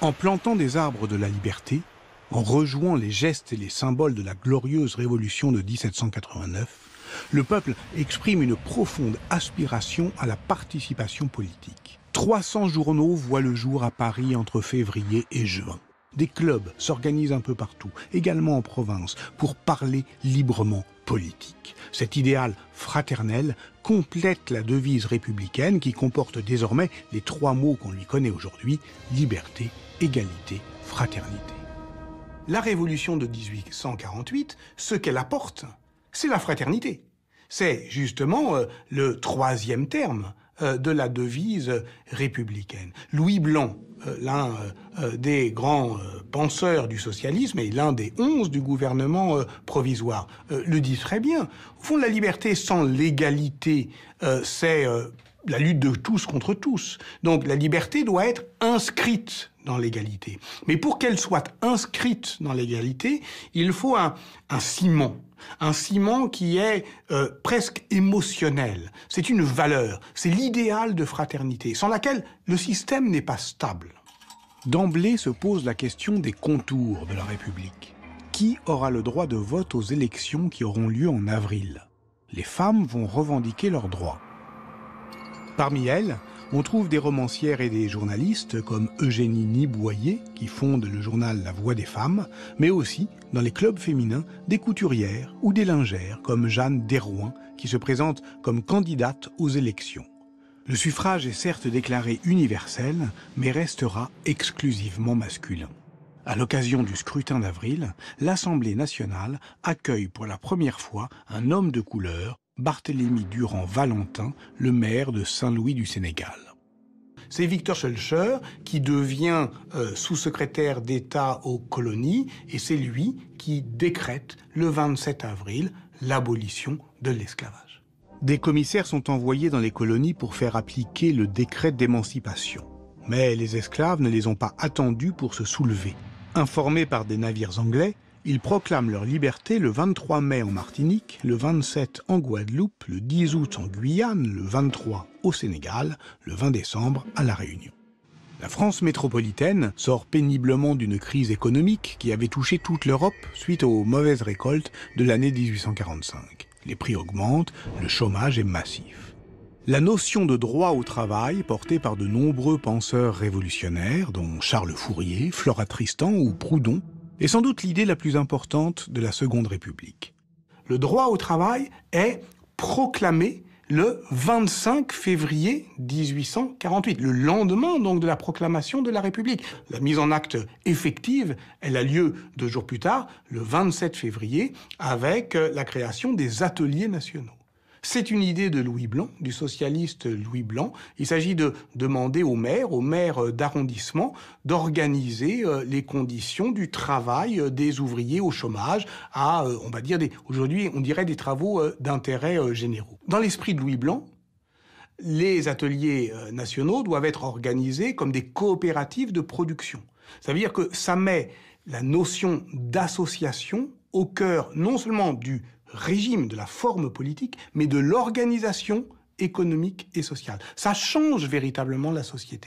En plantant des arbres de la liberté, en rejouant les gestes et les symboles de la glorieuse révolution de 1789, le peuple exprime une profonde aspiration à la participation politique. 300 journaux voient le jour à Paris entre février et juin. Des clubs s'organisent un peu partout, également en province, pour parler librement politique. Cet idéal fraternel complète la devise républicaine qui comporte désormais les 3 mots qu'on lui connaît aujourd'hui, liberté, égalité, fraternité. La révolution de 1848, ce qu'elle apporte, c'est la fraternité. C'est justement le 3e terme de la devise républicaine. Louis Blanc, l'un des grands penseurs du socialisme et l'un des 11 du gouvernement provisoire, le dit très bien. Au fond, la liberté sans l'égalité, c'est la lutte de tous contre tous. Donc la liberté doit être inscrite dans l'égalité. Mais pour qu'elle soit inscrite dans l'égalité, il faut un ciment. Un ciment qui est presque émotionnel. C'est une valeur, c'est l'idéal de fraternité, sans laquelle le système n'est pas stable. D'emblée se pose la question des contours de la République. Qui aura le droit de vote aux élections qui auront lieu en avril? Les femmes vont revendiquer leurs droits. Parmi elles, on trouve des romancières et des journalistes comme Eugénie Niboyer, qui fonde le journal La Voix des femmes, mais aussi, dans les clubs féminins, des couturières ou des lingères comme Jeanne Derouin, qui se présente comme candidate aux élections. Le suffrage est certes déclaré universel, mais restera exclusivement masculin. À l'occasion du scrutin d'avril, l'Assemblée nationale accueille pour la première fois un homme de couleur, Barthélemy Durand-Valentin, le maire de Saint-Louis du Sénégal. C'est Victor Schœlcher qui devient sous-secrétaire d'État aux colonies et c'est lui qui décrète le 27 avril l'abolition de l'esclavage. Des commissaires sont envoyés dans les colonies pour faire appliquer le décret d'émancipation. Mais les esclaves ne les ont pas attendus pour se soulever. Informés par des navires anglais, ils proclament leur liberté le 23 mai en Martinique, le 27 en Guadeloupe, le 10 août en Guyane, le 23 au Sénégal, le 20 décembre à La Réunion. La France métropolitaine sort péniblement d'une crise économique qui avait touché toute l'Europe suite aux mauvaises récoltes de l'année 1845. Les prix augmentent, le chômage est massif. La notion de droit au travail, portée par de nombreux penseurs révolutionnaires, dont Charles Fourier, Flora Tristan ou Proudhon, est sans doute l'idée la plus importante de la Seconde République. Le droit au travail est proclamé le 25 février 1848, le lendemain donc de la proclamation de la République. La mise en acte effective, elle a lieu 2 jours plus tard, le 27 février, avec la création des ateliers nationaux. C'est une idée de Louis Blanc, du socialiste Louis Blanc. Il s'agit de demander aux maires d'arrondissement, d'organiser les conditions du travail des ouvriers au chômage à, on va dire, aujourd'hui, on dirait des travaux d'intérêt généraux. Dans l'esprit de Louis Blanc, les ateliers nationaux doivent être organisés comme des coopératives de production. Ça veut dire que ça met la notion d'association au cœur non seulement du régime, de la forme politique, mais de l'organisation économique et sociale. Ça change véritablement la société.